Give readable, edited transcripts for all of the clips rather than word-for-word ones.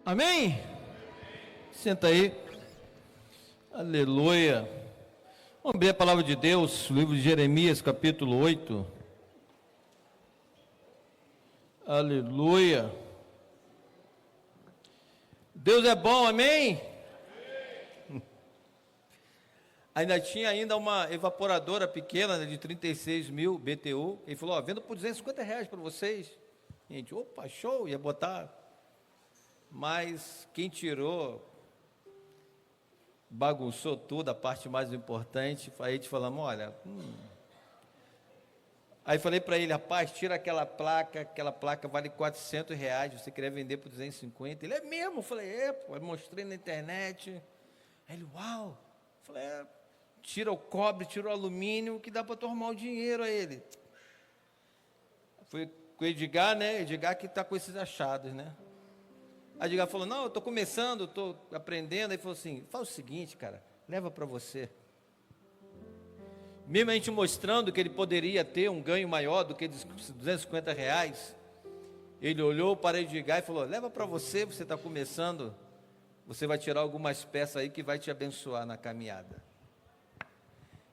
Amém? Senta aí. Aleluia. Vamos abrir a palavra de Deus, o livro de Jeremias, capítulo 8. Aleluia. Deus é bom, amém? Ainda tinha uma evaporadora pequena, de 36 mil BTU. Ele falou, vendo por R$250 para vocês. Gente, opa, show, ia botar. Mas quem tirou, bagunçou tudo, a parte mais importante. Aí a gente falamos, olha... Aí falei para ele, rapaz, tira aquela placa vale R$400, você queria vender por 250. Ele, é mesmo? Eu falei, pô, eu mostrei na internet. Aí ele, uau. Eu falei, tira o cobre, tira o alumínio, que dá para tornar o dinheiro a ele. Foi com o Edgar, né? Edgar que está com esses achados, né? Aí Edgar falou, não, eu estou começando, estou aprendendo. Aí falou assim, faz o seguinte, cara, leva para você. Mesmo a gente mostrando que ele poderia ter um ganho maior do que R$250, ele olhou para Edgar e falou, leva para você, você está começando, você vai tirar algumas peças aí que vai te abençoar na caminhada.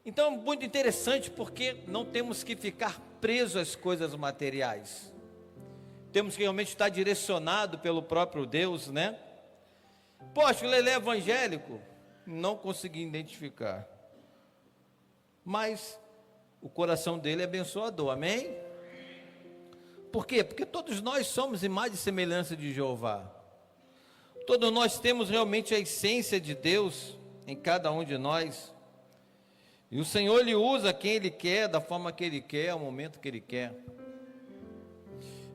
Então, muito interessante, porque não temos que ficar presos às coisas materiais. Temos que realmente estar direcionado pelo próprio Deus, né? Poxa, ele é evangélico? Não consegui identificar. Mas o coração dele é abençoador, amém? Por quê? Porque todos nós somos imagem e semelhança de Jeová. Todos nós temos realmente a essência de Deus em cada um de nós. E o Senhor, Ele usa quem Ele quer, da forma que Ele quer, ao momento que Ele quer.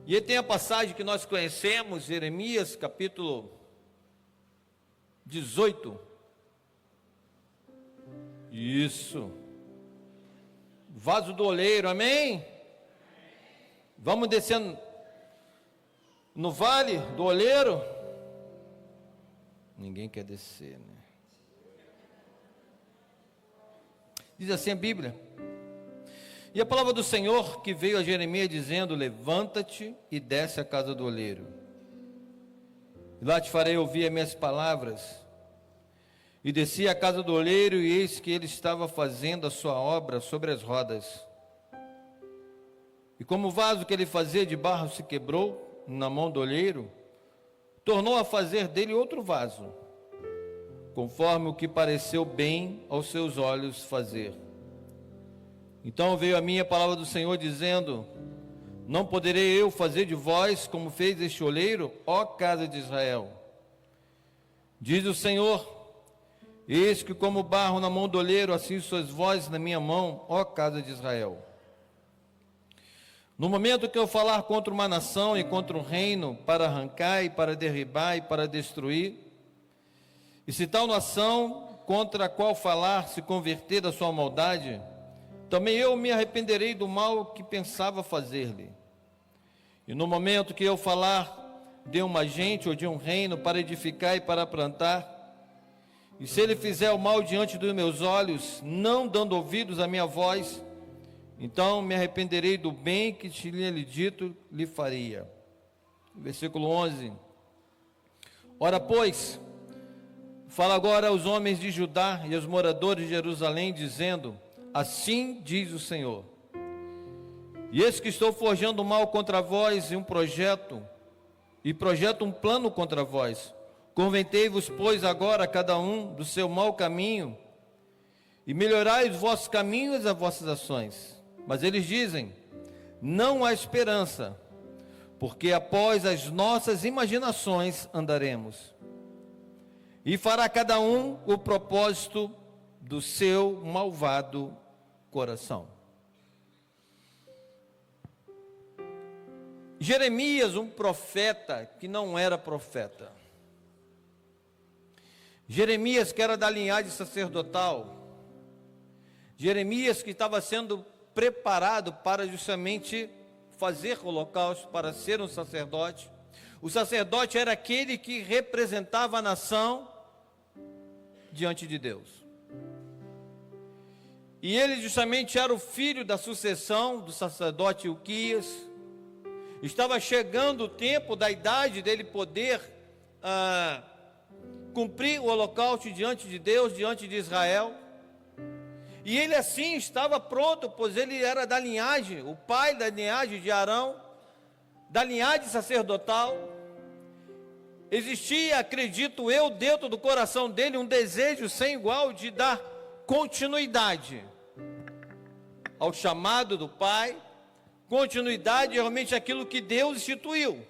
E aí tem a passagem que nós conhecemos, Jeremias, capítulo 18. Isso. Vaso do oleiro, amém? Vamos descendo no vale do oleiro. Ninguém quer descer, né? Diz assim a Bíblia. E a palavra do Senhor que veio a Jeremias dizendo, levanta-te e desce à casa do oleiro. E lá te farei ouvir as minhas palavras. E desci à casa do oleiro, e eis que ele estava fazendo a sua obra sobre as rodas. E como o vaso que ele fazia de barro se quebrou na mão do oleiro, tornou a fazer dele outro vaso, conforme o que pareceu bem aos seus olhos fazer. Então veio a minha palavra do Senhor dizendo, não poderei eu fazer de vós como fez este oleiro, ó casa de Israel? Diz o Senhor, eis que como barro na mão do oleiro, assim sois vós na minha mão, ó casa de Israel. No momento que eu falar contra uma nação e contra um reino, para arrancar e para derribar e para destruir, e se tal nação contra a qual falar se converter da sua maldade, também eu me arrependerei do mal que pensava fazer-lhe. E no momento que eu falar de uma gente ou de um reino para edificar e para plantar, e se ele fizer o mal diante dos meus olhos, não dando ouvidos à minha voz, então me arrependerei do bem que tinha lhe dito, lhe faria. Versículo 11. Ora, pois, fala agora aos homens de Judá e aos moradores de Jerusalém, dizendo, assim diz o Senhor, e eis que estou forjando mal contra vós e projeto um plano contra vós. Convertei-vos, pois, agora cada um do seu mau caminho, e melhorai os vossos caminhos e as vossas ações. Mas eles dizem, não há esperança, porque após as nossas imaginações andaremos. E fará cada um o propósito do seu malvado coração. Jeremias, um profeta que não era profeta. Jeremias, que era da linhagem sacerdotal. Jeremias, que estava sendo preparado para justamente fazer holocausto, para ser um sacerdote. O sacerdote era aquele que representava a nação diante de Deus. E ele justamente era o filho da sucessão do sacerdote Ilquias. Estava chegando o tempo da idade dele poder cumprir o holocausto diante de Deus, diante de Israel. E ele assim estava pronto, pois ele era da linhagem, o pai da linhagem de Arão, da linhagem sacerdotal. Existia, acredito eu, dentro do coração dele um desejo sem igual de dar continuidade ao chamado do pai, continuidade realmente àquilo que Deus instituiu,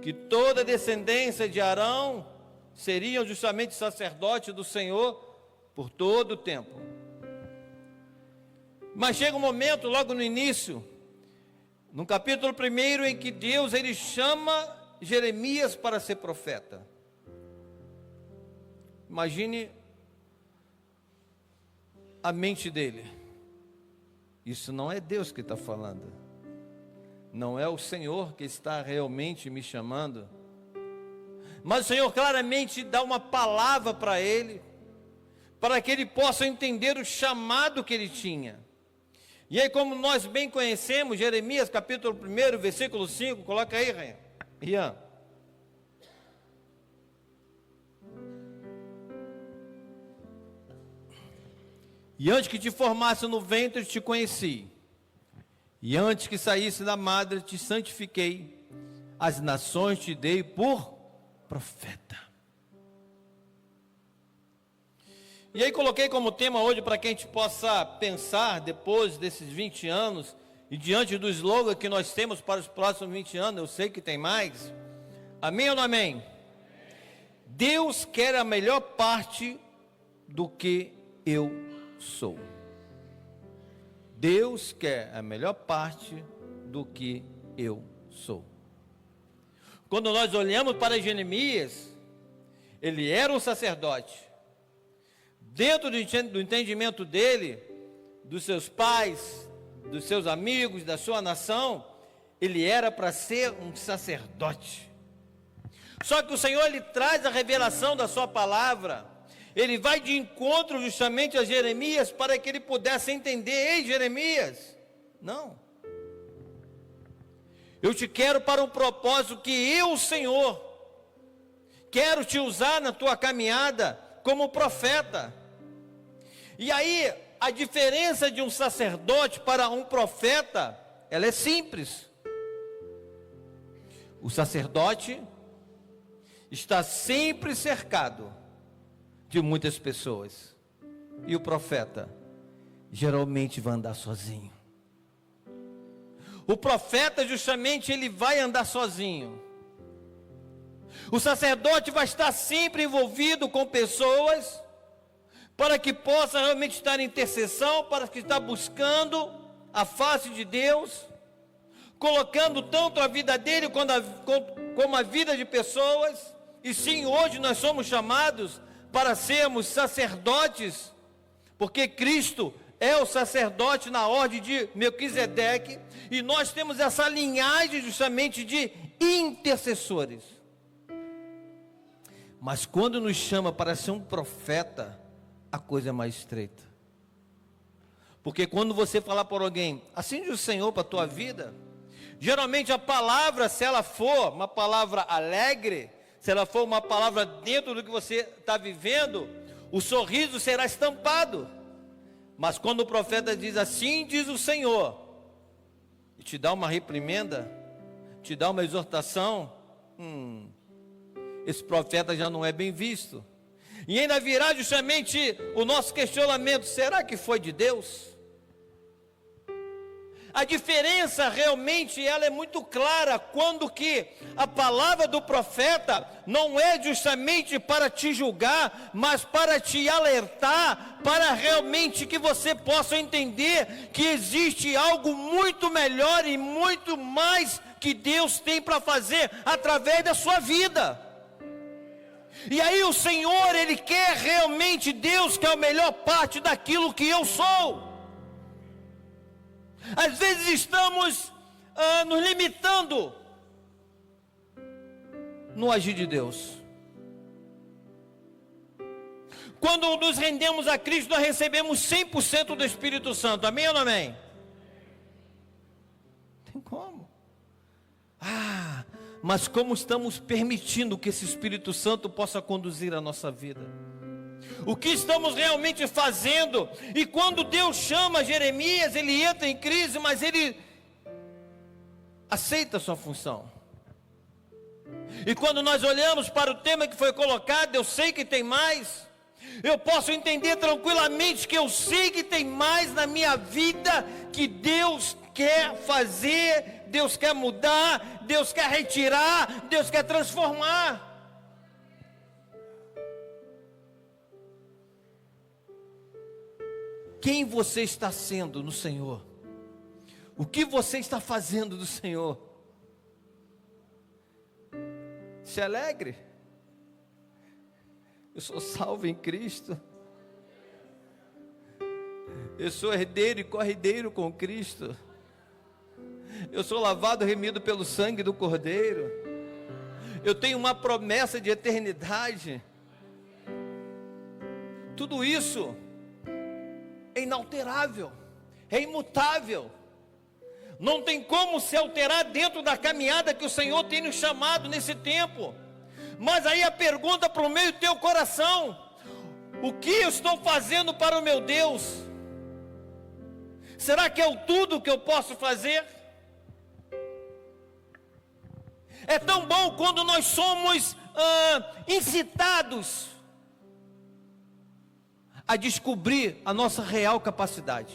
que toda a descendência de Arão seriam justamente sacerdotes do Senhor por todo o tempo. Mas chega um momento, logo no início, no capítulo 1, em que Deus ele chama Jeremias para ser profeta. Imagine a mente dele. Isso não é Deus que está falando. Não é o Senhor que está realmente me chamando. Mas o Senhor claramente dá uma palavra para ele, para que ele possa entender o chamado que ele tinha. E aí, como nós bem conhecemos, Jeremias capítulo 1, versículo 5, coloca aí, Rian. E antes que te formasse no ventre, te conheci. E antes que saísse da madre, te santifiquei. As nações te dei por profeta. E aí coloquei como tema hoje para que a gente possa pensar depois desses 20 anos e diante do slogan que nós temos para os próximos 20 anos, eu sei que tem mais. Amém ou não amém? Deus quer a melhor parte do que eu sou. Deus quer a melhor parte do que eu sou. Quando nós olhamos para Jeremias, ele era um sacerdote. Dentro do entendimento dele, dos seus pais, dos seus amigos, da sua nação, ele era para ser um sacerdote. Só que o Senhor, ele traz a revelação da sua palavra. Ele vai de encontro justamente a Jeremias para que ele pudesse entender. Ei, Jeremias, não. Eu te quero para um propósito que eu, Senhor, quero te usar na tua caminhada como profeta. E aí, a diferença de um sacerdote para um profeta, ela é simples. O sacerdote está sempre cercado de muitas pessoas. E o profeta geralmente vai andar sozinho. O profeta justamente ele vai andar sozinho. O sacerdote vai estar sempre envolvido com pessoas para que possa realmente estar em intercessão, para que está buscando a face de Deus, colocando tanto a vida dele como a vida de pessoas. E sim, hoje nós somos chamados para sermos sacerdotes, porque Cristo é o sacerdote na ordem de Melquisedeque, e nós temos essa linhagem justamente de intercessores. Mas quando nos chama para ser um profeta, a coisa é mais estreita. Porque quando você falar para alguém, assim diz o Senhor para a tua vida, geralmente a palavra, se ela for uma palavra alegre, se ela for uma palavra dentro do que você está vivendo, o sorriso será estampado. Mas quando o profeta diz assim diz o Senhor, e te dá uma reprimenda, te dá uma exortação, esse profeta já não é bem visto. E ainda virá justamente o nosso questionamento: será que foi de Deus? A diferença realmente ela é muito clara quando que a palavra do profeta não é justamente para te julgar, mas para te alertar, para realmente que você possa entender que existe algo muito melhor e muito mais que Deus tem para fazer através da sua vida. E aí o Senhor, Ele quer realmente, Deus quer a melhor parte daquilo que eu sou. Às vezes estamos nos limitando no agir de Deus. Quando nos rendemos a Cristo, nós recebemos 100% do Espírito Santo, amém ou não amém? Tem como? mas como estamos permitindo que esse Espírito Santo possa conduzir a nossa vida. O que estamos realmente fazendo? E quando Deus chama Jeremias, ele entra em crise, mas ele aceita a sua função. E quando nós olhamos para o tema que foi colocado, eu sei que tem mais, eu posso entender tranquilamente que eu sei que tem mais na minha vida, que Deus quer fazer, Deus quer mudar, Deus quer retirar, Deus quer transformar. Quem você está sendo no Senhor? O que você está fazendo do Senhor? Se alegre. Eu sou salvo em Cristo. Eu sou herdeiro e corredeiro com Cristo. Eu sou lavado, remido pelo sangue do Cordeiro. Eu tenho uma promessa de eternidade. Tudo isso é inalterável, é imutável. Não tem como se alterar dentro da caminhada que o Senhor tem nos chamado nesse tempo. Mas aí a pergunta para o meio do teu coração: o que eu estou fazendo para o meu Deus? Será que é o tudo que eu posso fazer? É tão bom quando nós somos incitados a descobrir a nossa real capacidade.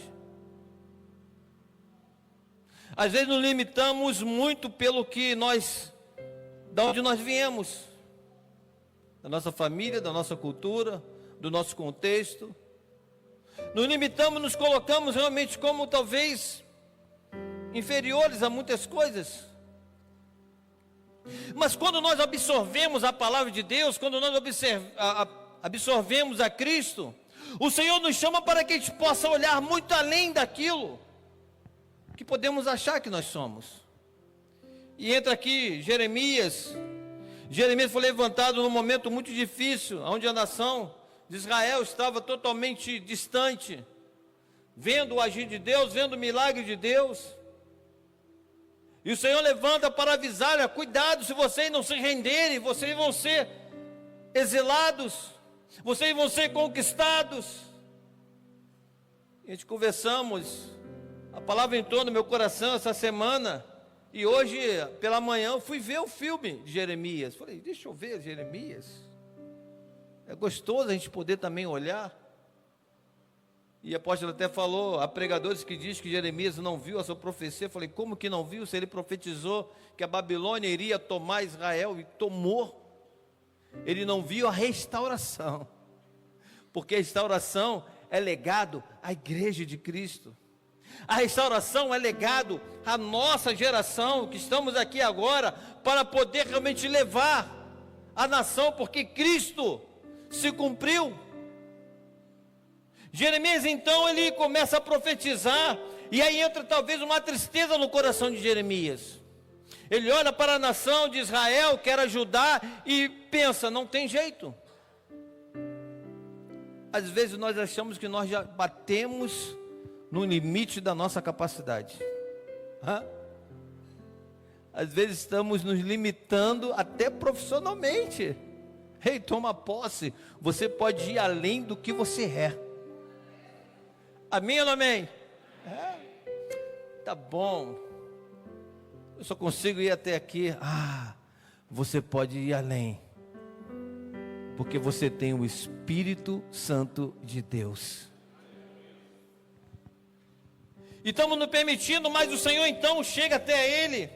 Às vezes nos limitamos muito pelo que nós, da onde nós viemos, da nossa família, da nossa cultura, do nosso contexto. Nos limitamos, nos colocamos realmente como talvez inferiores a muitas coisas. Mas quando nós absorvemos a palavra de Deus, quando nós absorvemos a Cristo, o Senhor nos chama para que a gente possa olhar muito além daquilo que podemos achar que nós somos. E entra aqui Jeremias. Jeremias foi levantado num momento muito difícil, onde a nação de Israel estava totalmente distante, vendo o agir de Deus, vendo o milagre de Deus. E o Senhor levanta para avisar: cuidado, se vocês não se renderem, vocês vão ser exilados, vocês vão ser conquistados. E a gente conversamos, a palavra entrou no meu coração essa semana, e hoje pela manhã eu fui ver o filme de Jeremias. Falei, deixa eu ver Jeremias. É gostoso a gente poder também olhar. E a apóstola até falou, há pregadores que dizem que Jeremias não viu a sua profecia. Eu falei, como que não viu, se ele profetizou que a Babilônia iria tomar Israel, e tomou. Ele não viu a restauração, porque a restauração é legado à igreja de Cristo. A restauração é legado à nossa geração, que estamos aqui agora, para poder realmente levar a nação, porque Cristo se cumpriu. Jeremias então ele começa a profetizar, e aí entra talvez uma tristeza no coração de Jeremias. Ele olha para a nação de Israel, quer ajudar, e pensa, não tem jeito. Às vezes nós achamos que nós já batemos no limite da nossa capacidade. Às vezes estamos nos limitando até profissionalmente. Ei, toma posse, você pode ir além do que você é. Amém ou não amém? Tá bom. Eu só consigo ir até aqui. Você pode ir além, porque você tem o Espírito Santo de Deus. E estamos nos permitindo, mas o Senhor então chega até ele,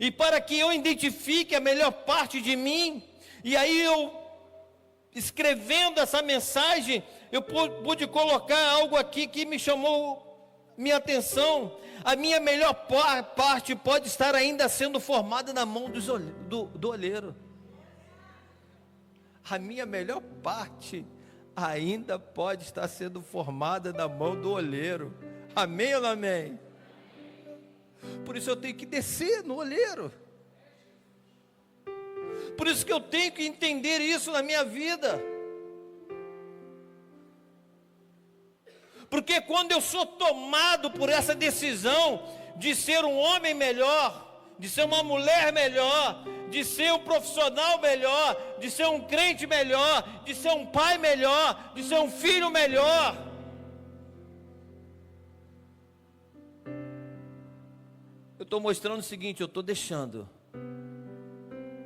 e para que eu identifique a melhor parte de mim, e aí eu, escrevendo essa mensagem, eu pude colocar algo aqui que me chamou minha atenção. A minha melhor parte pode estar ainda sendo formada na mão do olheiro. A minha melhor parte ainda pode estar sendo formada na mão do olheiro. Amém ou não amém? Por isso eu tenho que descer no olheiro. Por isso que eu tenho que entender isso na minha vida. Porque quando eu sou tomado por essa decisão de ser um homem melhor, de ser uma mulher melhor, de ser um profissional melhor, de ser um crente melhor, de ser um pai melhor, de ser um filho melhor. Eu estou mostrando o seguinte, eu estou deixando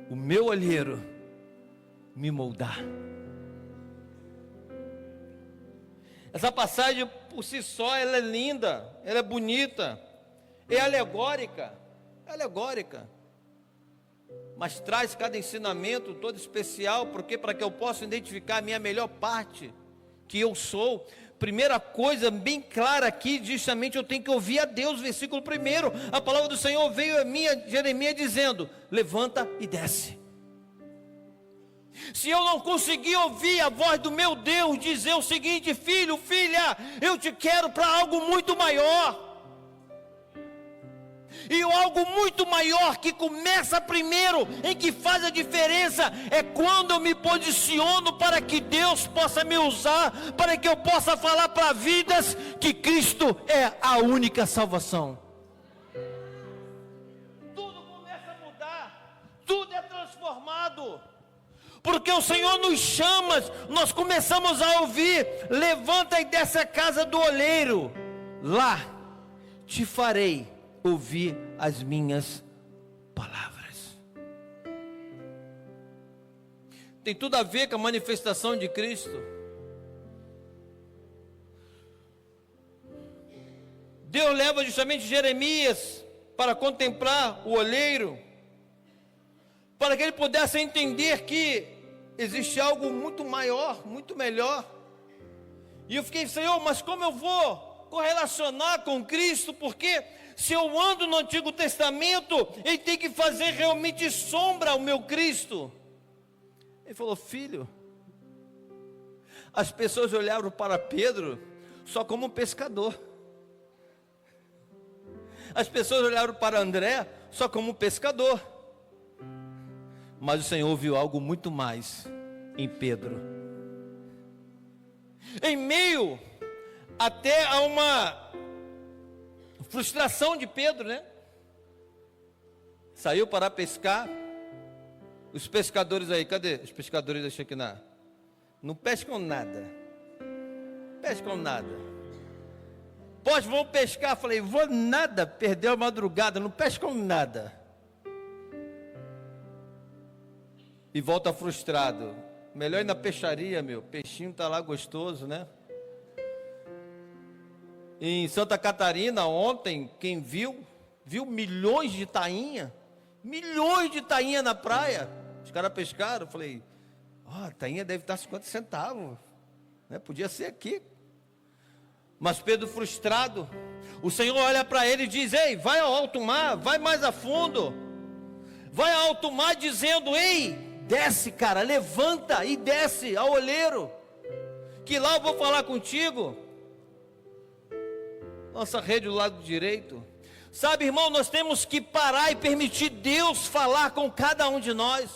o meu olheiro me moldar. Essa passagem por si só, ela é linda, ela é bonita, é alegórica, mas traz cada ensinamento todo especial, porque para que eu possa identificar a minha melhor parte, que eu sou. Primeira coisa bem clara aqui, justamente eu tenho que ouvir a Deus, versículo 1, a palavra do Senhor veio a mim, a Jeremias, dizendo, levanta e desce. Se eu não conseguir ouvir a voz do meu Deus dizer o seguinte, filho, filha, eu te quero para algo muito maior. E algo muito maior que começa primeiro, em que faz a diferença, é quando eu me posiciono para que Deus possa me usar, para que eu possa falar para vidas que Cristo é a única salvação. Tudo começa a mudar, tudo é transformado. Porque o Senhor nos chama, nós começamos a ouvir, levanta e desce a casa do olheiro, lá te farei ouvir as minhas palavras. Tem tudo a ver com a manifestação de Cristo. Deus leva justamente Jeremias para contemplar o olheiro, para que ele pudesse entender que existe algo muito maior, muito melhor. E eu fiquei, Senhor, mas como eu vou correlacionar com Cristo? Porque se eu ando no Antigo Testamento, ele tem que fazer realmente sombra ao meu Cristo. Ele falou, filho, as pessoas olharam para Pedro só como um pescador. As pessoas olharam para André só como um pescador. Mas o Senhor viu algo muito mais em Pedro. Em meio até a uma frustração de Pedro, né? Saiu para pescar. Os pescadores aí, cadê os pescadores da Shekinah? Não pescam nada. Pescam nada. Pode, vão pescar. Falei, vou nada, perdeu a madrugada, não pescam nada. E volta frustrado. Melhor ir na peixaria, meu. Peixinho tá lá gostoso, né? Em Santa Catarina, ontem, quem viu milhões de tainha. Milhões de tainha na praia. Os caras pescaram. Eu falei, a tainha deve estar 50 centavos. Né? Podia ser aqui. Mas Pedro frustrado. O Senhor olha para ele e diz, ei, vai ao alto mar, vai mais a fundo. Vai ao alto mar dizendo, ei, desce, cara, levanta e desce ao olheiro, que lá eu vou falar contigo. Nossa rede do lado direito. Sabe, irmão, nós temos que parar e permitir Deus falar com cada um de nós.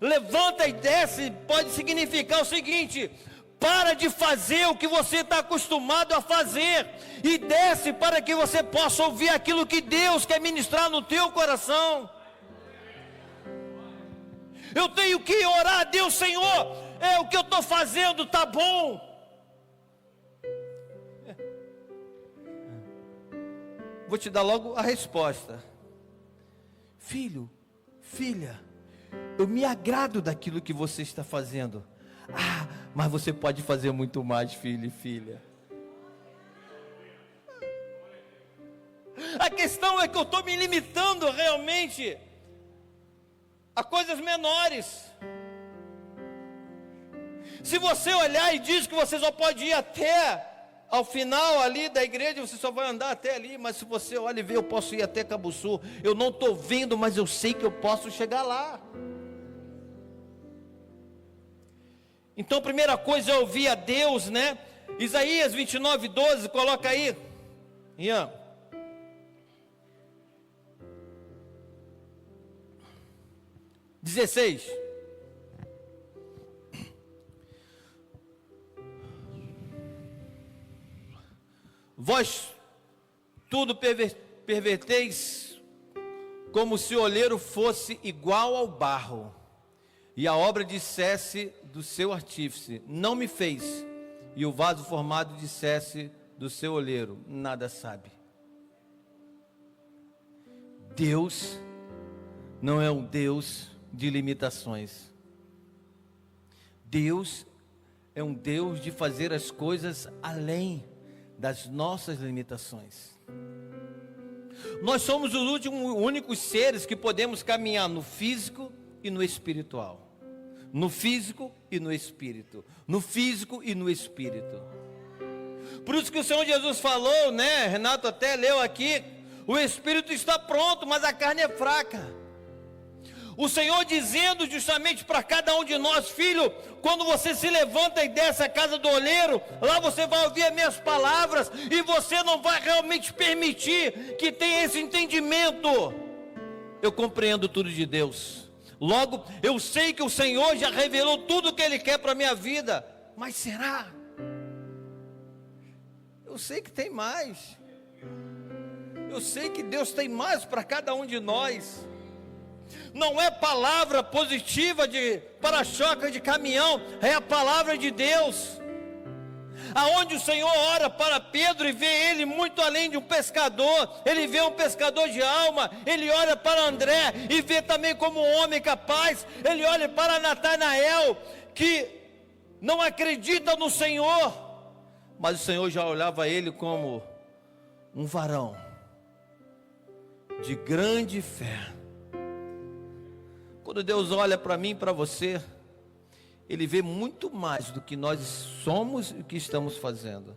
Levanta e desce pode significar o seguinte: para de fazer o que você está acostumado a fazer e desce para que você possa ouvir aquilo que Deus quer ministrar no teu coração. Eu tenho que orar a Deus, Senhor, o que eu estou fazendo está bom. Vou te dar logo a resposta. Filho, filha, eu me agrado daquilo que você está fazendo. Mas você pode fazer muito mais, filho e filha. A questão é que eu estou me limitando realmente a coisas menores. Se você olhar e diz que você só pode ir até ao final ali da igreja, você só vai andar até ali. Mas se você olha e vê, eu posso ir até Cabuçu. Eu não estou vendo, mas eu sei que eu posso chegar lá. Então a primeira coisa é ouvir a Deus, né? Isaías 29:12, coloca aí, Ian. (16) Vós tudo perverteis como se o oleiro fosse igual ao barro, e a obra dissesse do seu artífice, não me fez, e o vaso formado dissesse do seu oleiro, nada sabe. Deus não é um Deus de limitações. Deus é um Deus de fazer as coisas além das nossas limitações. Nós somos os únicos seres que podemos caminhar no físico e no espiritual. No físico e no espírito. No físico e no espírito. Por isso que o Senhor Jesus falou, né? Renato até leu aqui, o espírito está pronto, mas a carne é fraca. O Senhor dizendo justamente para cada um de nós, filho, quando você se levanta e desce a casa do oleiro, lá você vai ouvir as minhas palavras, e você não vai realmente permitir que tenha esse entendimento. Eu compreendo tudo de Deus, logo eu sei que o Senhor já revelou tudo o que Ele quer para a minha vida, mas será? Eu sei que tem mais, eu sei que Deus tem mais para cada um de nós. Não é palavra positiva de para-choque de caminhão, é a palavra de Deus. Aonde o Senhor ora para Pedro e vê ele muito além de um pescador, ele vê um pescador de alma. Ele olha para André e vê também como um homem capaz. Ele olha para Natanael, que não acredita no Senhor, mas o Senhor já olhava ele como um varão de grande fé. Quando Deus olha para mim e para você, Ele vê muito mais do que nós somos e o que estamos fazendo.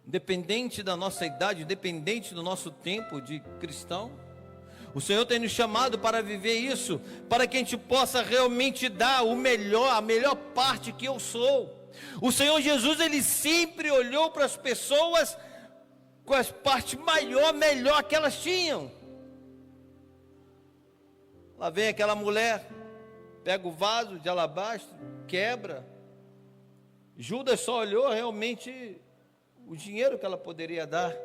Independente da nossa idade, independente do nosso tempo de cristão, o Senhor tem nos chamado para viver isso, para que a gente possa realmente dar o melhor, a melhor parte que eu sou. O Senhor Jesus, Ele sempre olhou para as pessoas com as partes melhor que elas tinham. Lá vem aquela mulher, pega o vaso de alabastro, quebra. Judas só olhou realmente o dinheiro que ela poderia dar.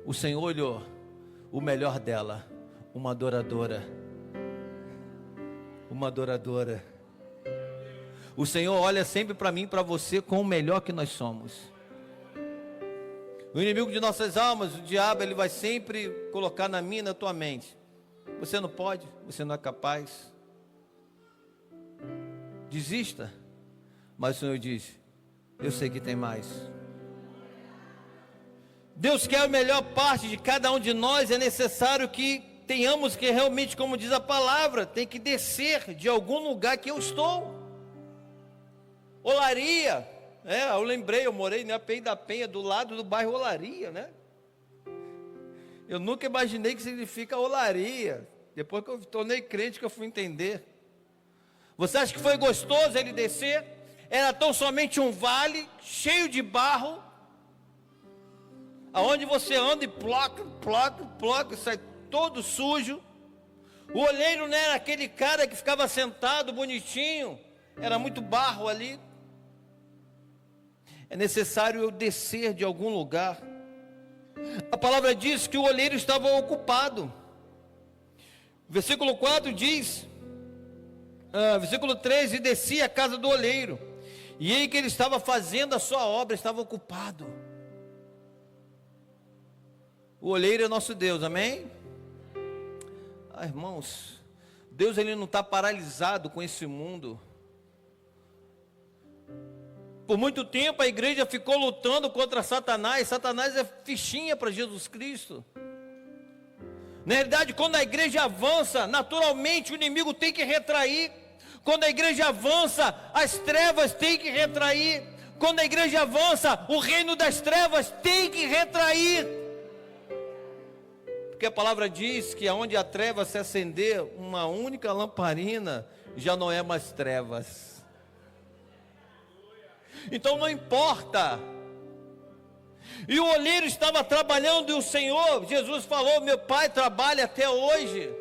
O Senhor olhou o melhor dela, uma adoradora. Uma adoradora. O Senhor olha sempre para mim e para você com o melhor que nós somos. O inimigo de nossas almas, o diabo, ele vai sempre colocar na minha e na tua mente: você não pode, você não é capaz, desista. Mas o Senhor diz: eu sei que tem mais. Deus quer a melhor parte de cada um de nós. É necessário que tenhamos que realmente, como diz a palavra, tem que descer de algum lugar que eu estou. Olaria, eu lembrei, eu morei na API da Penha, do lado do bairro Olaria, né? Eu nunca imaginei que significa olaria. Depois que eu tornei crente que eu fui entender. Você acha que foi gostoso ele descer? Era tão somente um vale cheio de barro, aonde você anda e ploca, sai todo sujo. O olheiro não era aquele cara que ficava sentado bonitinho, era muito barro ali. É necessário eu descer de algum lugar. A palavra diz que o olheiro estava ocupado. Versículo 4 diz, versículo 3: e descia a casa do olheiro, e ele que ele estava fazendo a sua obra, estava ocupado. O olheiro é nosso Deus, amém? Irmãos, Deus ele não está paralisado com esse mundo. Por muito tempo a igreja ficou lutando contra Satanás. Satanás é fichinha para Jesus Cristo. Na realidade, quando a igreja avança, naturalmente o inimigo tem que retrair. Quando a igreja avança, as trevas têm que retrair. Quando a igreja avança, o reino das trevas tem que retrair. Porque a palavra diz que aonde a treva se acender uma única lamparina, já não é mais trevas. Então não importa. E o olheiro estava trabalhando, e o Senhor Jesus falou: meu Pai trabalha até hoje.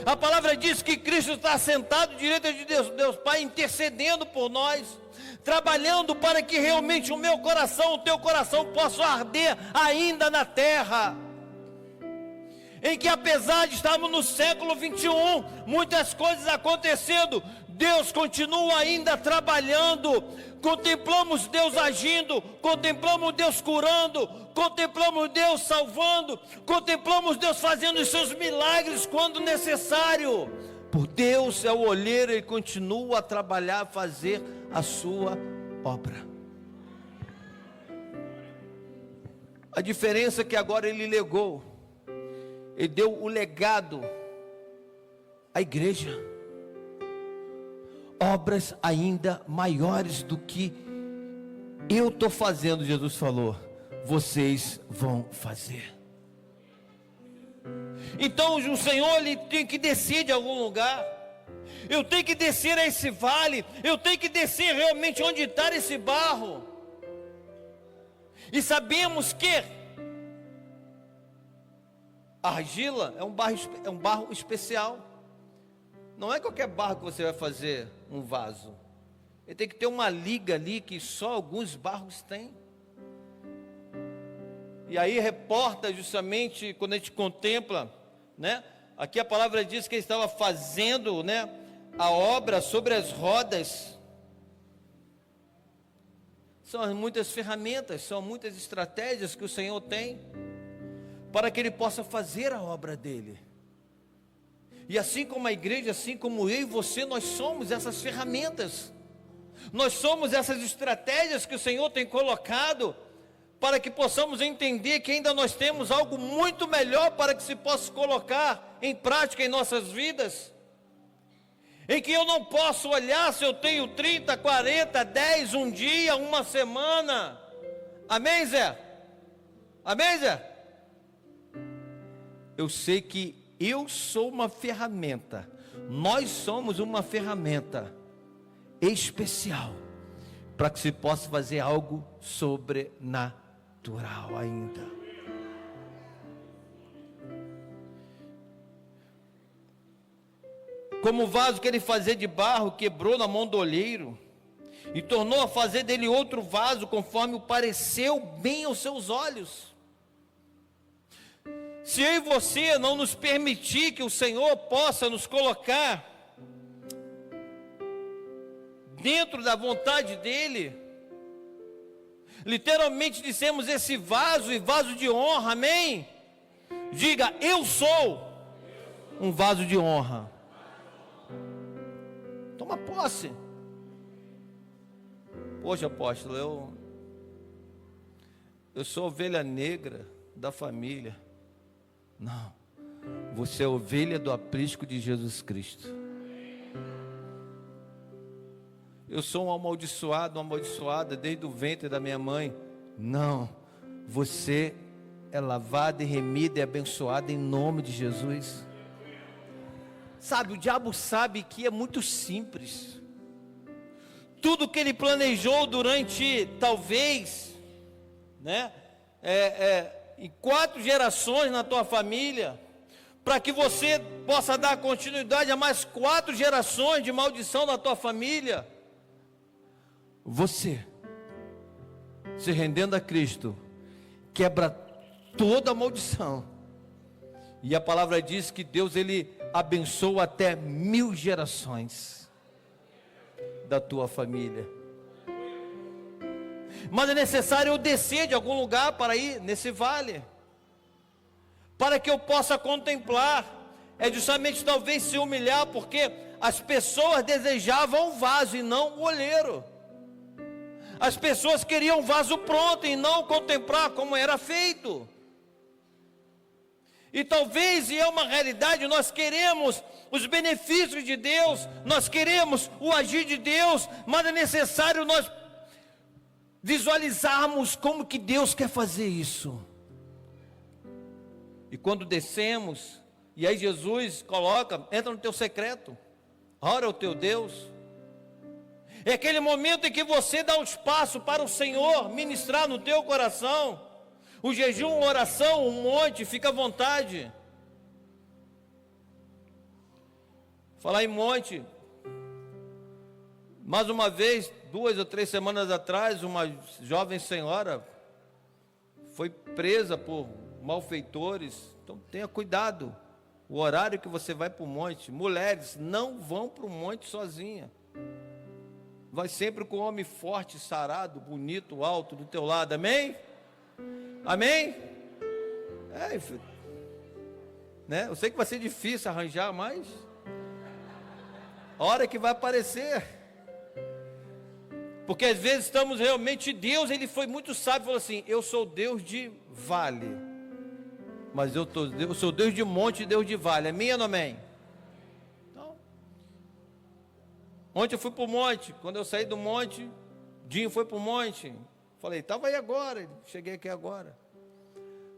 A palavra diz que Cristo está sentado direito de Deus Pai, intercedendo por nós, trabalhando para que realmente o meu coração, o teu coração possa arder ainda na terra. em que apesar de estarmos no século 21, muitas coisas acontecendo, Deus continua ainda trabalhando. Contemplamos Deus agindo, contemplamos Deus curando, contemplamos Deus salvando, contemplamos Deus fazendo os seus milagres quando necessário. Por Deus é o olheiro e continua a trabalhar, a fazer a sua obra. A diferença é que agora Ele legou, Ele deu o legado à igreja. Obras ainda maiores do que eu estou fazendo, Jesus falou, vocês vão fazer. Então o Senhor, Ele tem que descer de algum lugar. Eu tenho que descer a esse vale. Eu tenho que descer realmente onde está esse barro. E sabemos que a argila é um barro especial. Não é qualquer barro que você vai fazer um vaso. Ele tem que ter uma liga ali que só alguns barros têm. E aí reporta justamente quando a gente contempla, né? Aqui a palavra diz que ele estava fazendo, né, a obra sobre as rodas. São muitas ferramentas, são muitas estratégias que o Senhor tem para que Ele possa fazer a obra dEle. E assim como a igreja, assim como eu e você, nós somos essas ferramentas. Nós somos essas estratégias que o Senhor tem colocado para que possamos entender que ainda nós temos algo muito melhor para que se possa colocar em prática em nossas vidas. Em que eu não posso olhar se eu tenho 30, 40, 10, um dia, uma semana. Amém, Zé? Amém, Zé? Eu sei que eu sou uma ferramenta. Nós somos uma ferramenta especial para que se possa fazer algo sobrenatural ainda. Como o vaso que ele fazia de barro quebrou na mão do olheiro e tornou a fazer dele outro vaso conforme o pareceu bem aos seus olhos. Se eu e você não nos permitir que o Senhor possa nos colocar dentro da vontade dEle, literalmente dissemos esse vaso e vaso de honra, amém? Diga, eu sou um vaso de honra. Toma posse. Poxa, apóstolo, eu sou ovelha negra da família. Não, você é ovelha do aprisco de Jesus Cristo. Eu sou um amaldiçoado, uma amaldiçoada desde o ventre da minha mãe. Não, você é lavada e remida e abençoada em nome de Jesus. Sabe, o diabo sabe que é muito simples. Tudo que ele planejou durante, talvez, né, em 4 gerações na tua família, para que você possa dar continuidade a mais 4 gerações de maldição na tua família. Você, se rendendo a Cristo, quebra toda a maldição. E a palavra diz que Deus, Ele abençoa até 1000 gerações da tua família. Mas é necessário eu descer de algum lugar para ir nesse vale, para que eu possa contemplar. É justamente talvez se humilhar, porque as pessoas desejavam o vaso e não o olheiro. As pessoas queriam o vaso pronto e não contemplar como era feito. E talvez, e é uma realidade, nós queremos os benefícios de Deus, nós queremos o agir de Deus, mas é necessário nós visualizarmos como que Deus quer fazer isso. E quando descemos, e aí Jesus coloca, entra no teu secreto, ora ao teu Deus. É aquele momento em que você dá um espaço para o Senhor ministrar no teu coração. O jejum, a oração, um monte, fica à vontade. Falar em monte, mais uma vez, 2 ou 3 semanas atrás, uma jovem senhora foi presa por malfeitores. Então tenha cuidado. O horário que você vai para o monte. Mulheres, não vão para o monte sozinha. Vai sempre com um homem forte, sarado, bonito, alto do teu lado. Amém? Amém? Né? Eu sei que vai ser difícil arranjar, mas a hora que vai aparecer. Porque às vezes estamos realmente, Deus, ele foi muito sábio, falou assim: eu sou Deus de vale, mas eu sou Deus de monte e Deus de vale. Amém ou não amém? Então, ontem eu fui para o monte. Quando eu saí do monte, Dinho foi para o monte. Falei, estava aí agora, cheguei aqui agora.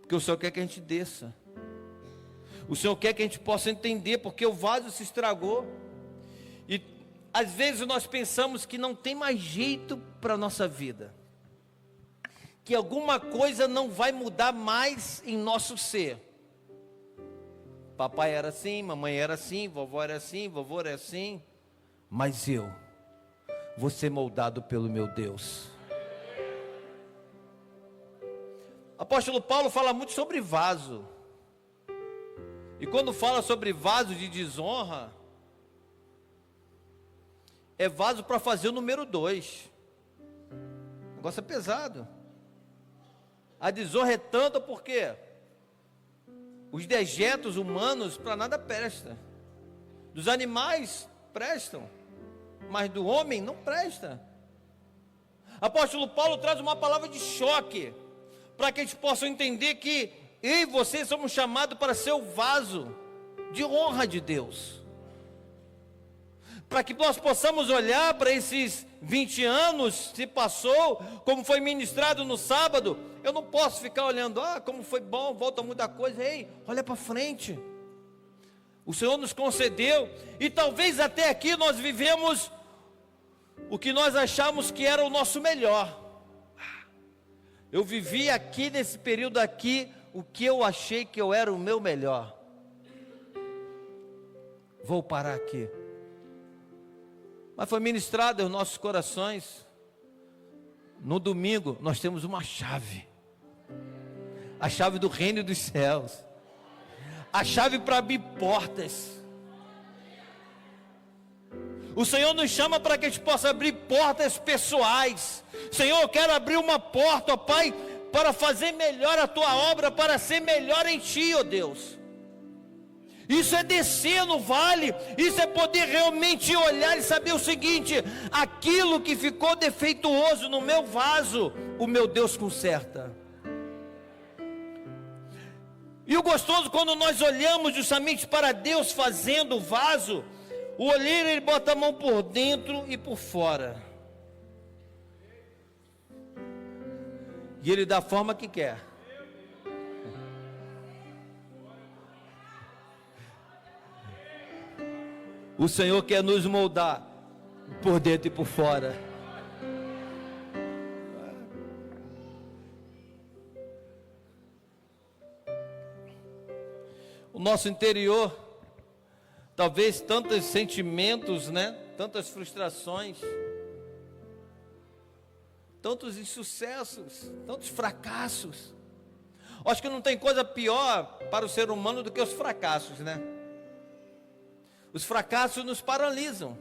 Porque o Senhor quer que a gente desça. O Senhor quer que a gente possa entender, porque o vaso se estragou. E às vezes nós pensamos que não tem mais jeito para a nossa vida, que alguma coisa não vai mudar mais em nosso ser. Papai era assim, mamãe era assim, vovó era assim, vovô era assim. Mas eu vou ser moldado pelo meu Deus. Apóstolo Paulo fala muito sobre vaso. E quando fala sobre vaso de desonra, é vaso para fazer o número 2. O negócio é pesado. A desonra é tanta porque os dejetos humanos para nada prestam. Dos animais prestam, mas do homem não presta. Apóstolo Paulo traz uma palavra de choque, para que a gente possa entender que eu e você somos chamados para ser o vaso de honra de Deus. Para que nós possamos olhar para esses 20 anos se passou, como foi ministrado no sábado. Eu não posso ficar olhando, como foi bom, volta muita coisa. Ei, olha para frente. O Senhor nos concedeu, e talvez até aqui nós vivemos o que nós achamos que era o nosso melhor. Eu vivi aqui nesse período aqui o que eu achei que eu era o meu melhor. Vou parar aqui. Mas foi ministrado aos nossos corações. No domingo nós temos uma chave. A chave do reino dos céus. A chave para abrir portas. O Senhor nos chama para que a gente possa abrir portas pessoais. Senhor, eu quero abrir uma porta, ó Pai, para fazer melhor a Tua obra, para ser melhor em Ti, ó Deus. Isso é descer no vale, isso é poder realmente olhar e saber o seguinte: aquilo que ficou defeituoso no meu vaso, o meu Deus conserta. E o gostoso, quando nós olhamos justamente para Deus fazendo o vaso, o olheiro ele bota a mão por dentro e por fora, e ele dá a forma que quer. O Senhor quer nos moldar por dentro e por fora. O nosso interior, talvez tantos sentimentos, tantas frustrações, tantos insucessos, tantos fracassos. Acho que não tem coisa pior para o ser humano do que os fracassos, Os fracassos nos paralisam.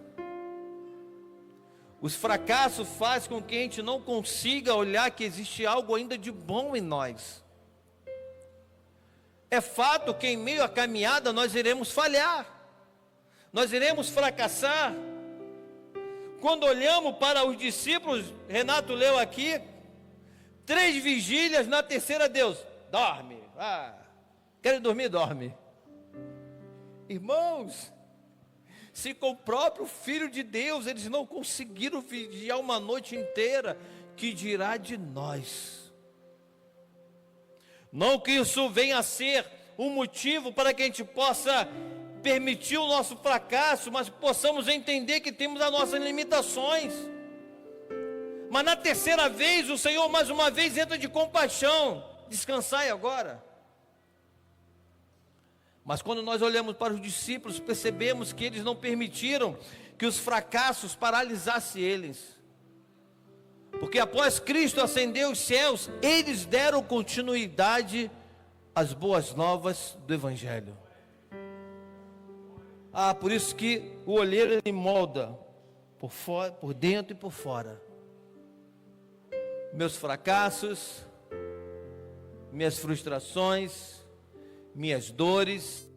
Os fracassos fazem com que a gente não consiga olhar que existe algo ainda de bom em nós. É fato que em meio à caminhada nós iremos falhar. Nós iremos fracassar. Quando olhamos para os discípulos, Renato leu aqui, 3 vigílias, na terceira Deus, dorme. Quer dormir? Dorme. Irmãos, se com o próprio Filho de Deus eles não conseguiram vigiar uma noite inteira, que dirá de nós? Não que isso venha a ser um motivo para que a gente possa permitir o nosso fracasso, mas possamos entender que temos as nossas limitações. Mas na terceira vez, o Senhor mais uma vez entra de compaixão. Descansai agora. Mas quando nós olhamos para os discípulos, percebemos que eles não permitiram que os fracassos paralisassem eles. Porque após Cristo ascender os céus, eles deram continuidade as boas novas do Evangelho. Por isso que o olheiro ele molda por fora, por dentro e por fora. Meus fracassos, minhas frustrações, minhas dores.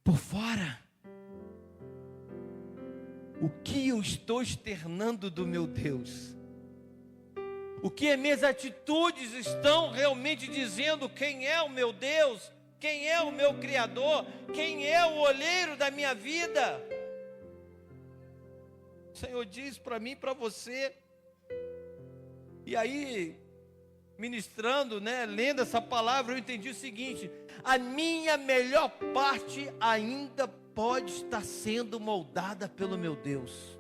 Por fora, o que eu estou externando do meu Deus? O que as minhas atitudes estão realmente dizendo quem é o meu Deus? Quem é o meu Criador? Quem é o olheiro da minha vida? O Senhor diz para mim e para você. E aí, ministrando, lendo essa palavra, eu entendi o seguinte: a minha melhor parte ainda pode estar sendo moldada pelo meu Deus.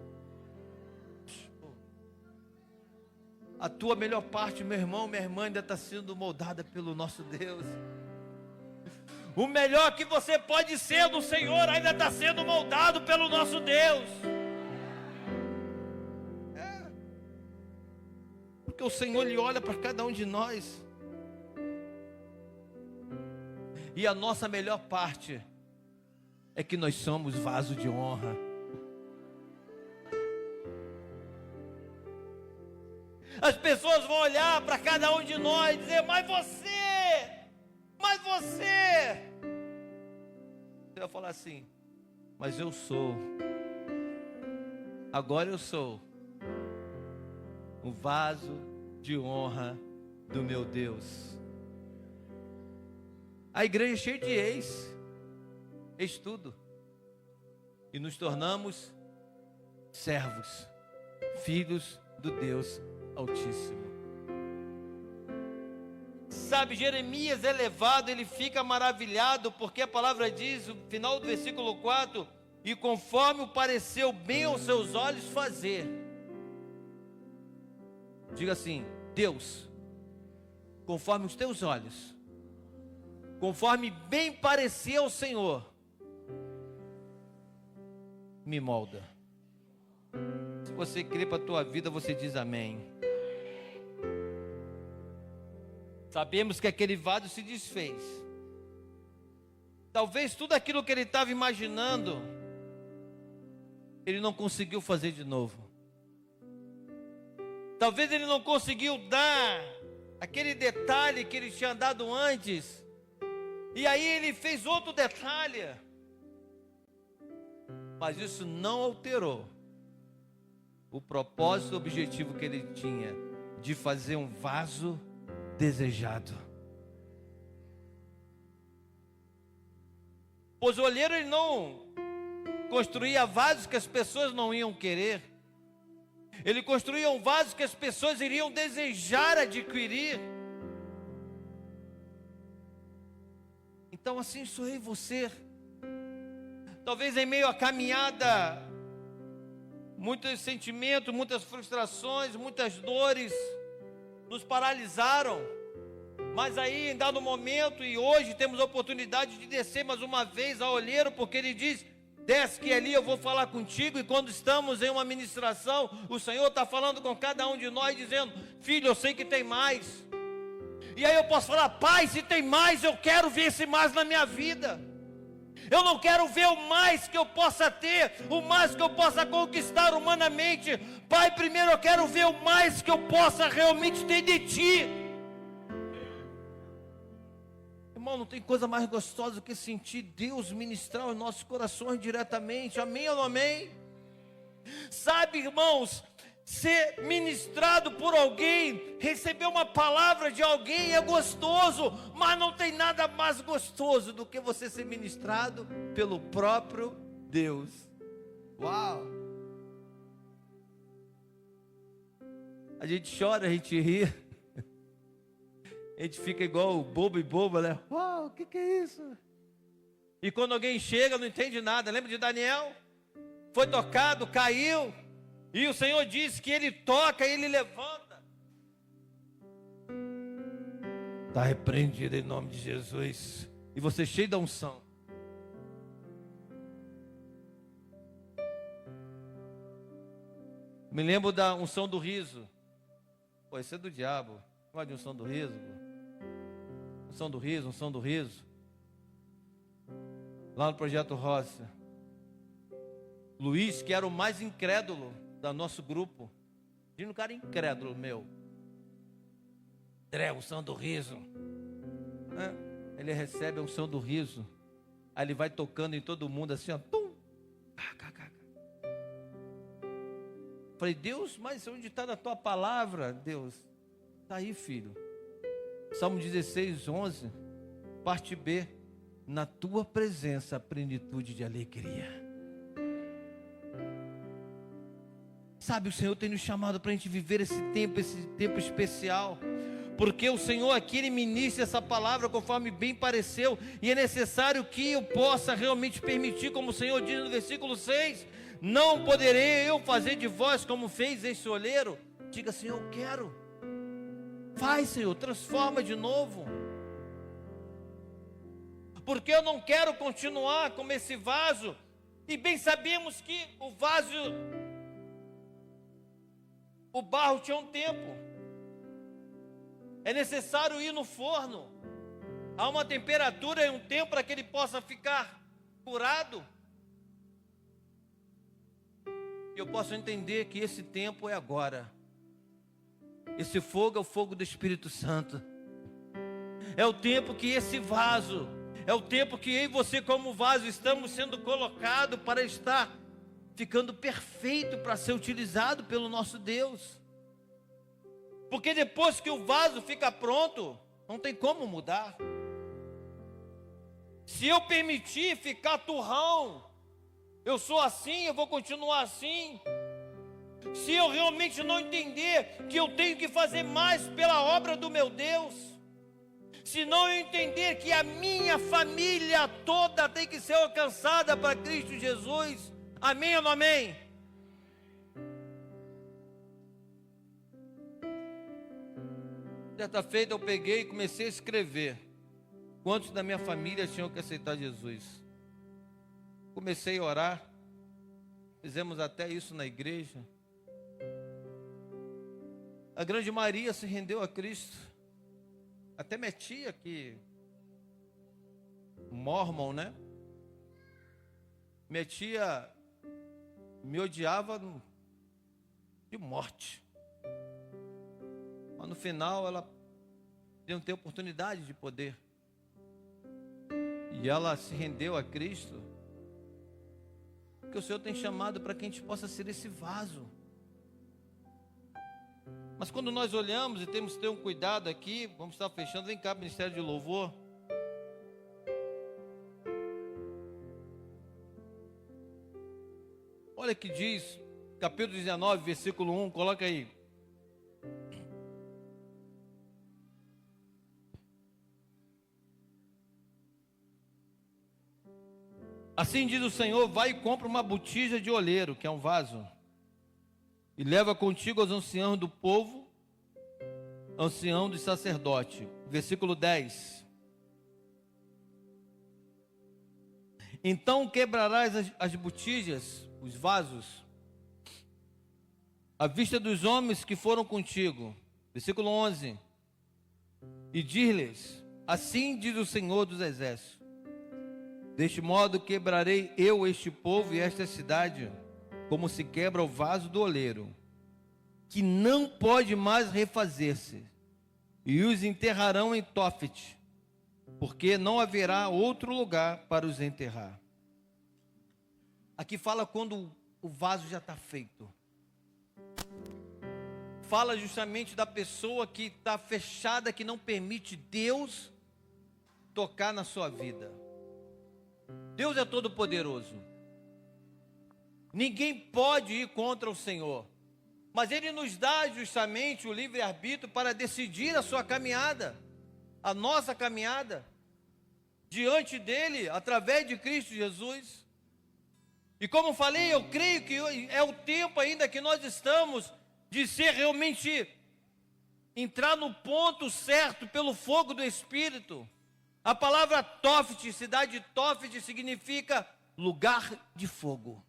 A tua melhor parte, meu irmão, minha irmã, ainda está sendo moldada pelo nosso Deus. O melhor que você pode ser do Senhor ainda está sendo moldado pelo nosso Deus. Porque o Senhor, Ele olha para cada um de nós. E a nossa melhor parte é que nós somos vaso de honra. As pessoas vão olhar para cada um de nós e dizer: mas você. Você vai falar assim: mas eu sou. Agora eu sou um vaso de honra do meu Deus. A igreja é cheia de ex tudo. E nos tornamos servos, filhos do Deus Altíssimo. Sabe, Jeremias é levado, ele fica maravilhado, porque a palavra diz, no final do versículo 4, e conforme o pareceu bem aos seus olhos fazer. Diga assim: Deus, conforme os teus olhos, conforme bem parecer ao Senhor, me molda. Se você crê para a tua vida, você diz amém. Sabemos que aquele vaso se desfez. Talvez tudo aquilo que ele estava imaginando, ele não conseguiu fazer de novo. Talvez ele não conseguiu dar aquele detalhe que ele tinha dado antes. E aí ele fez outro detalhe. Mas isso não alterou o propósito, o objetivo que ele tinha, de fazer um vaso desejado. Pois o olheiro, ele não construía vasos que as pessoas não iam querer. Ele construía um vaso que as pessoas iriam desejar adquirir. Então assim sou eu e você. Talvez em meio à caminhada, muitos sentimentos, muitas frustrações, muitas dores nos paralisaram. Mas aí, em dado momento, e hoje temos a oportunidade de descer mais uma vez ao olheiro, porque ele diz: desce que ali eu vou falar contigo. E quando estamos em uma ministração, o Senhor está falando com cada um de nós, dizendo: filho, eu sei que tem mais. E aí eu posso falar: pai, se tem mais, eu quero ver esse mais na minha vida. Eu não quero ver o mais que eu possa ter, o mais que eu possa conquistar humanamente. Pai, primeiro eu quero ver o mais que eu possa realmente ter de Ti. Irmão, não tem coisa mais gostosa do que sentir Deus ministrar os nossos corações diretamente. Amém ou não amém? Sabe, irmãos, ser ministrado por alguém, receber uma palavra de alguém é gostoso, mas não tem nada mais gostoso do que você ser ministrado pelo próprio Deus. Uau! A gente chora, a gente ri, a gente fica igual bobo e boba, né? Uau, o que é isso? E quando alguém chega, não entende nada. Lembra de Daniel? Foi tocado, caiu. E o Senhor disse que Ele toca e Ele levanta. Está repreendido em nome de Jesus. E você cheio da unção. Me lembro da unção do riso. Pô, isso é do diabo. Gosta de unção do riso? Pô? Unção do riso, unção do riso. Lá no Projeto Roça. Luiz, que era o mais incrédulo do nosso grupo. Tinha um cara incrédulo, meu. André, unção do riso. Ele recebe a unção do riso. Aí ele vai tocando em todo mundo assim, ó. Tum. Falei, Deus, mas onde está na tua palavra, Deus? Está aí, filho. Salmo 16, 11, parte B. Na tua presença, a plenitude de alegria. Sabe, o Senhor tem nos chamado para a gente viver esse tempo especial. Porque o Senhor aqui, Ele ministra essa palavra conforme bem pareceu. E é necessário que eu possa realmente permitir, como o Senhor diz no versículo 6. Não poderei eu fazer de vós como fez esse olheiro. Diga, Senhor, eu quero. Faz, Senhor, transforma de novo. Porque eu não quero continuar como esse vaso. E bem sabemos que o vaso, o barro tinha um tempo. É necessário ir no forno. Há uma temperatura e um tempo para que ele possa ficar curado. E eu posso entender que esse tempo é agora. Esse fogo é o fogo do Espírito Santo. É o tempo que esse vaso, é o tempo que eu e você como vaso estamos sendo colocados para estar ficando perfeito para ser utilizado pelo nosso Deus. Porque depois que o vaso fica pronto, não tem como mudar. Se eu permitir ficar turrão, eu sou assim, eu vou continuar assim. Se eu realmente não entender que eu tenho que fazer mais pela obra do meu Deus, se não eu entender que a minha família toda tem que ser alcançada para Cristo Jesus, amém ou não amém? Certa feita eu peguei e comecei a escrever quantos da minha família tinham que aceitar Jesus. Comecei a orar, fizemos até isso na igreja. A grande maioria se rendeu a Cristo. Até minha tia, que mormon, né? Minha tia me odiava de morte. Mas no final ela não teve oportunidade de poder. E ela se rendeu a Cristo. Porque o Senhor tem chamado para que a gente possa ser esse vaso. Mas quando nós olhamos e temos que ter um cuidado aqui, vamos estar fechando, vem cá, Ministério de Louvor. Olha que diz, capítulo 19, versículo 1, coloca aí. Assim diz o Senhor, vai e compra uma botija de oleiro, que é um vaso, e leva contigo aos anciãos do povo, ancião do sacerdote. Versículo 10. Então quebrarás as botijas, os vasos, à vista dos homens que foram contigo. Versículo 11. E diz-lhes, assim diz o Senhor dos Exércitos, deste modo quebrarei eu este povo e esta cidade, como se quebra o vaso do oleiro, que não pode mais refazer-se, e os enterrarão em Tofete, porque não haverá outro lugar para os enterrar. Aqui fala quando o vaso já está feito. Fala justamente da pessoa que está fechada, que não permite Deus tocar na sua vida. Deus é todo poderoso. Ninguém pode ir contra o Senhor. Mas Ele nos dá justamente o livre-arbítrio para decidir a sua caminhada. A nossa caminhada. Diante dEle, através de Cristo Jesus. E como falei, eu creio que é o tempo ainda que nós estamos de ser realmente, entrar no ponto certo pelo fogo do Espírito. A palavra Tofete, cidade de Tofete, significa lugar de fogo.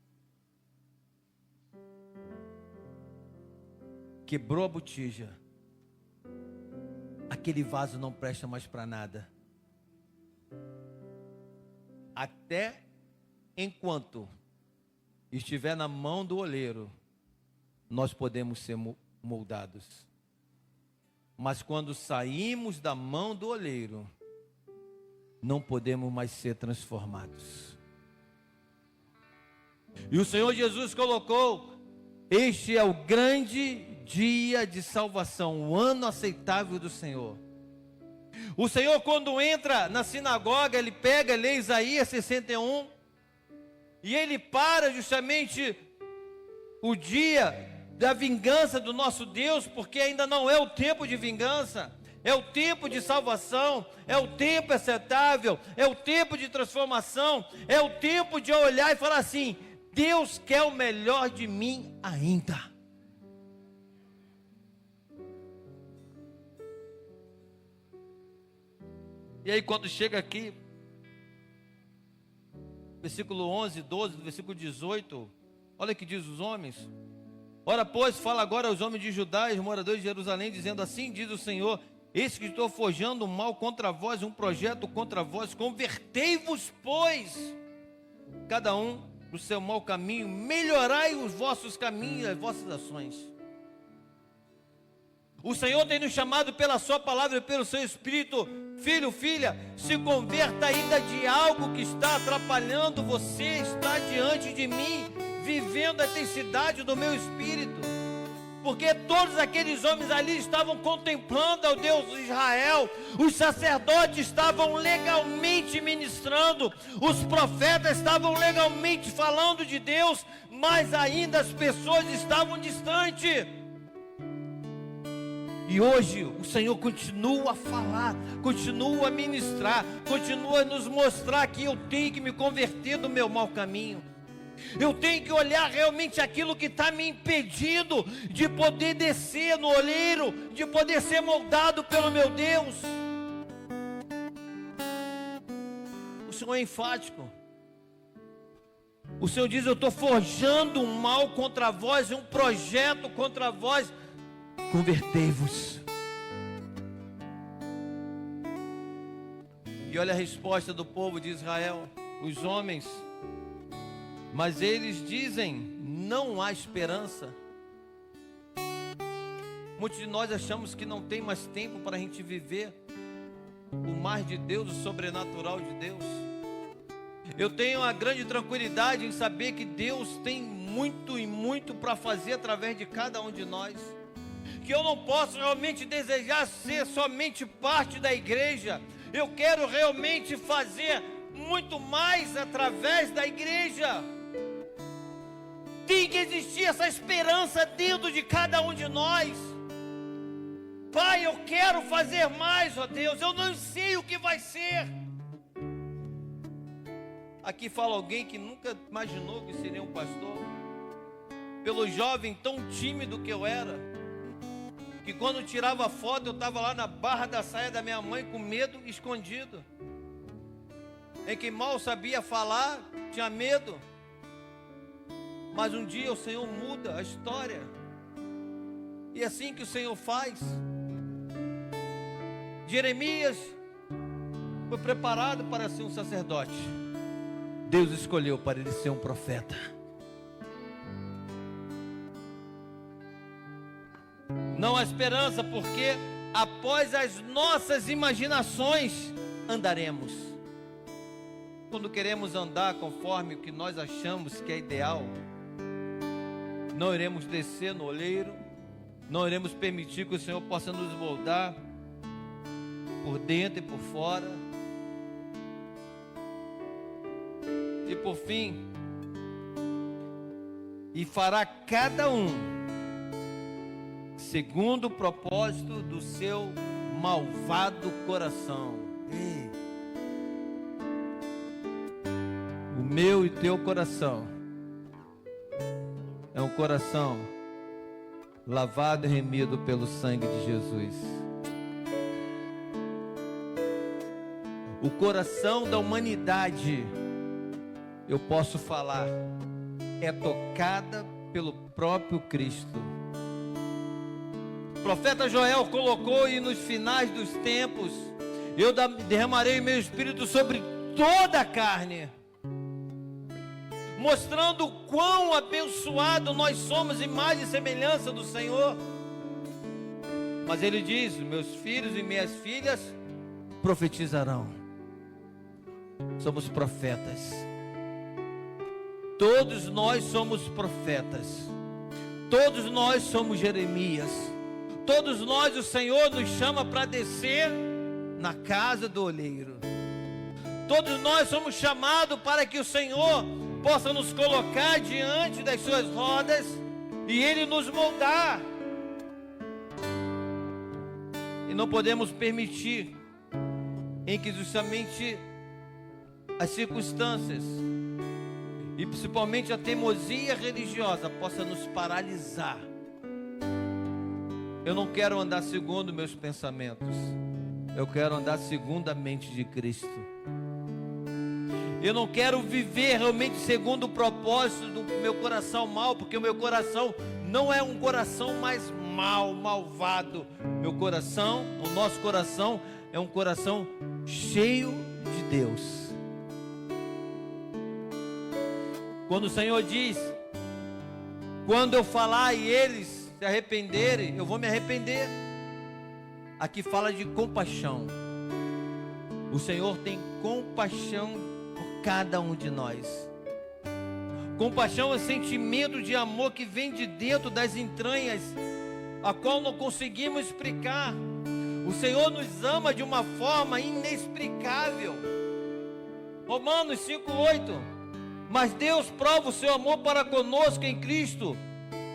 quebrou a botija, aquele vaso não presta mais para nada. Até enquanto estiver na mão do oleiro, nós podemos ser moldados. Mas quando saímos da mão do oleiro, não podemos mais ser transformados. E o Senhor Jesus colocou: este é o grande dia de salvação, o ano aceitável do Senhor. O Senhor, quando entra na sinagoga, ele pega, lê Isaías 61, e ele para justamente o dia da vingança do nosso Deus, porque ainda não é o tempo de vingança, é o tempo de salvação, é o tempo aceitável, é o tempo de transformação, é o tempo de olhar e falar assim: Deus quer o melhor de mim ainda. E aí quando chega aqui, versículo 11, 12, versículo 18, olha o que diz os homens. Ora, pois, fala agora aos homens de Judá e aos moradores de Jerusalém, dizendo: assim diz o Senhor, eis que estou forjando um mal contra vós, um projeto contra vós, convertei-vos, pois, cada um no seu mau caminho, melhorai os vossos caminhos e as vossas ações. O Senhor tem nos chamado pela sua palavra e pelo seu Espírito: filho, filha, se converta ainda de algo que está atrapalhando você, está diante de mim, vivendo a intensidade do meu Espírito. Porque todos aqueles homens ali estavam contemplando ao Deus de Israel, os sacerdotes estavam legalmente ministrando, os profetas estavam legalmente falando de Deus, mas ainda as pessoas estavam distantes. E hoje o Senhor continua a falar, continua a ministrar, continua a nos mostrar que eu tenho que me converter do meu mau caminho. Eu tenho que olhar realmente aquilo que está me impedindo de poder descer no oleiro, de poder ser moldado pelo meu Deus. O Senhor é enfático. O Senhor diz: eu estou forjando um mal contra vós, um projeto contra vós. Convertei-vos. E olha a resposta do povo de Israel, os homens: mas eles dizem, não há esperança. Muitos de nós achamos que não tem mais tempo para a gente viver o mais de Deus, o sobrenatural de Deus. Eu tenho a grande tranquilidade em saber que Deus tem muito e muito para fazer através de cada um de nós. Que eu não posso realmente desejar ser somente parte da igreja. Eu quero realmente fazer muito mais através da igreja. Tem que existir essa esperança dentro de cada um de nós. Pai, eu quero fazer mais, ó Deus, eu não sei o que vai ser. Aqui fala alguém que nunca imaginou que seria um pastor. Pelo jovem tão tímido que eu era, que quando tirava foto eu estava lá na barra da saia da minha mãe com medo, escondido. Em que mal sabia falar, tinha medo. Mas um dia o Senhor muda a história. E é assim que o Senhor faz. Jeremias foi preparado para ser um sacerdote. Deus escolheu para ele ser um profeta. Não há esperança, porque após as nossas imaginações andaremos. Quando queremos andar conforme o que nós achamos que é ideal, não iremos descer no oleiro, não iremos permitir que o Senhor possa nos moldar por dentro e por fora. E por fim, e fará cada um segundo o propósito do seu malvado coração. Ei. O meu e teu coração é um coração lavado e remido pelo sangue de Jesus. O coração da humanidade, eu posso falar, é tocada pelo próprio Cristo. profeta Joel colocou: e nos finais dos tempos eu derramarei meu espírito sobre toda a carne, mostrando o quão abençoado nós somos, imagem e semelhança do Senhor. Mas ele diz: meus filhos e minhas filhas profetizarão. Somos profetas. Todos nós somos profetas. Todos nós somos Jeremias. Todos nós, o Senhor nos chama para descer na casa do olheiro. Todos nós somos chamados para que o Senhor possa nos colocar diante das suas rodas e Ele nos moldar. E não podemos permitir em que justamente as circunstâncias e principalmente a teimosia religiosa possa nos paralisar. Eu não quero andar segundo meus pensamentos, eu quero andar segundo a mente de Cristo. Eu não quero viver realmente segundo o propósito do meu coração mau, porque o meu coração não é um coração mais malvado. Meu coração, o nosso coração é um coração cheio de Deus. Quando o Senhor diz: quando eu falar e eles se arrependerem, eu vou me arrepender. Aqui fala de compaixão. O Senhor tem compaixão por cada um de nós. Compaixão é um sentimento de amor que vem de dentro das entranhas, a qual não conseguimos explicar. O Senhor nos ama de uma forma inexplicável. Romanos 5:8. Mas Deus prova o seu amor para conosco em Cristo,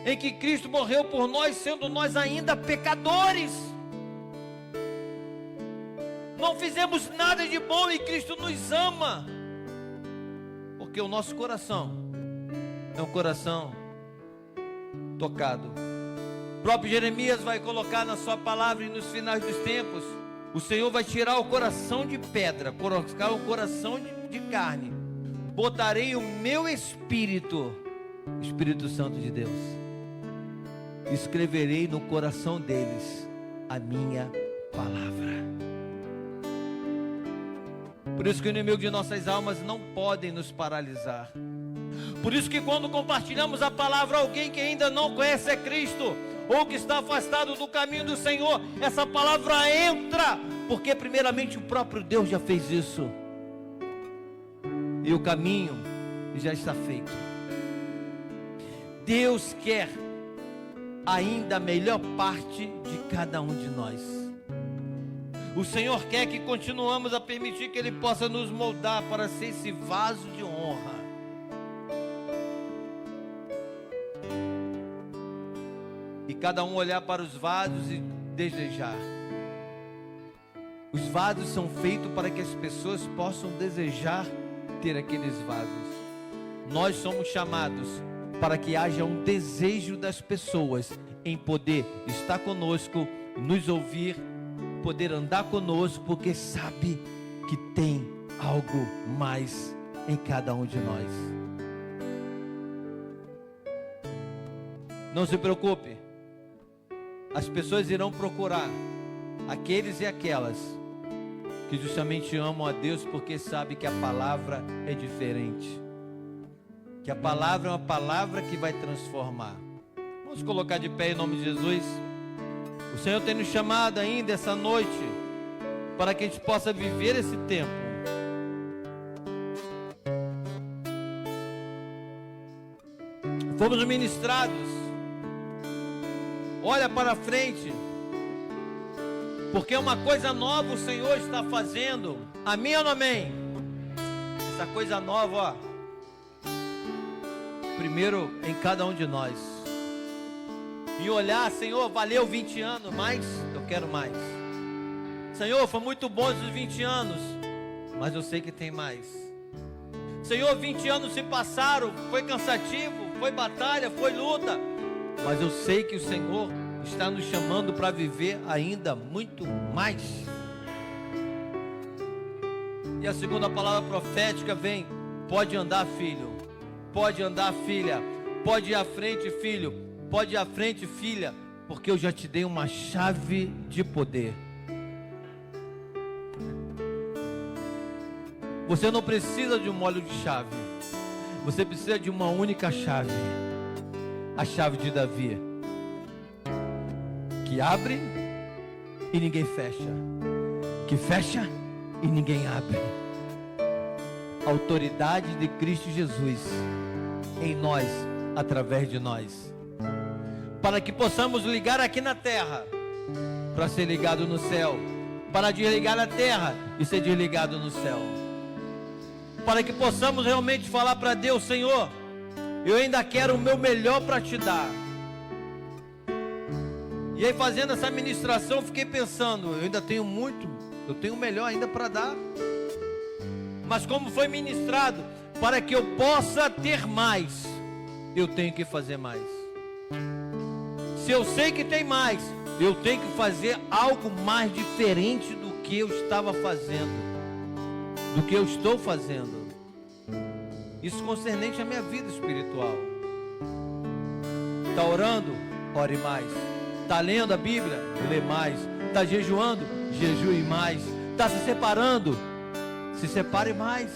em que Cristo morreu por nós, sendo nós ainda pecadores. Não fizemos nada de bom e Cristo nos ama, porque o nosso coração é um coração tocado. O próprio Jeremias vai colocar na sua palavra: e nos finais dos tempos o Senhor vai tirar o coração de pedra, colocar o coração de carne. Botarei o meu Espírito, Espírito Santo de Deus, escreverei no coração deles a minha palavra. Por isso que o inimigo de nossas almas não podem nos paralisar. Por isso que quando compartilhamos a palavra a alguém que ainda não conhece a Cristo, ou que está afastado do caminho do Senhor, essa palavra entra, porque primeiramente o próprio Deus já fez isso. E o caminho já está feito. Deus quer ainda a melhor parte de cada um de nós. O Senhor quer que continuamos a permitir que Ele possa nos moldar para ser esse vaso de honra. E cada um olhar para os vasos e desejar. Os vasos são feitos para que as pessoas possam desejar ter aqueles vasos. Nós somos chamados para que haja um desejo das pessoas em poder estar conosco, nos ouvir, poder andar conosco, porque sabe que tem algo mais em cada um de nós. Não se preocupe, as pessoas irão procurar aqueles e aquelas que justamente amam a Deus, porque sabe que a palavra é diferente, que a palavra é uma palavra que vai transformar. Vamos colocar de pé em nome de Jesus. O Senhor tem nos chamado ainda essa noite para que a gente possa viver esse tempo. Fomos ministrados. Olha para frente, porque uma coisa nova o Senhor está fazendo. Amém ou não amém? Essa coisa nova, ó, primeiro em cada um de nós. E olhar: Senhor, valeu 20 anos, mas eu quero mais. Senhor, foi muito bom esses 20 anos, mas eu sei que tem mais. Senhor, 20 anos se passaram, foi cansativo, foi batalha, foi luta, mas eu sei que o Senhor está nos chamando para viver ainda muito mais. E a segunda palavra profética vem: pode andar, filho, pode andar, filha, pode ir à frente, filho, pode ir à frente, filha, porque eu já te dei uma chave de poder. Você não precisa de um molho de chave. Você precisa de uma única chave. A chave de Davi, que abre e ninguém fecha, que fecha e ninguém abre. Autoridade de Cristo Jesus em nós, através de nós, para que possamos ligar aqui na terra, para ser ligado no céu, para desligar na terra e ser desligado no céu, para que possamos realmente falar para Deus: Senhor, eu ainda quero o meu melhor para te dar. E aí, fazendo essa ministração, eu fiquei pensando: eu ainda tenho muito, eu tenho o melhor ainda para dar. Mas como foi ministrado, para que eu possa ter mais, eu tenho que fazer mais. Se eu sei que tem mais, eu tenho que fazer algo mais diferente do que eu estava fazendo, do que eu estou fazendo. Isso concernente à minha vida espiritual. Está orando? Ore mais. Está lendo a Bíblia? Lê mais. Está jejuando? Jejue mais. Está se separando? Se separe mais.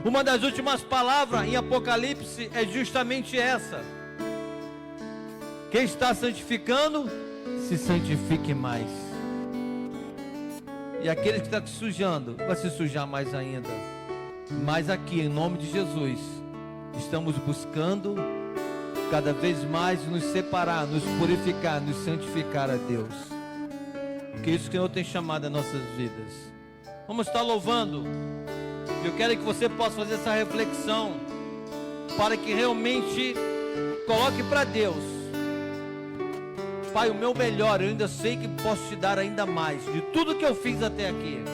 Uma das últimas palavras em Apocalipse é justamente essa: quem está santificando, se santifique mais. E aquele que está se sujando, vai se sujar mais ainda. Mas aqui, em nome de Jesus, estamos buscando cada vez mais nos separar, nos purificar, nos santificar a Deus. Porque isso que o Senhor tem chamado as nossas vidas. Vamos estar louvando. Eu quero que você possa fazer essa reflexão, para que realmente coloque para Deus: Pai, o meu melhor, eu ainda sei que posso te dar ainda mais, de tudo que eu fiz até aqui.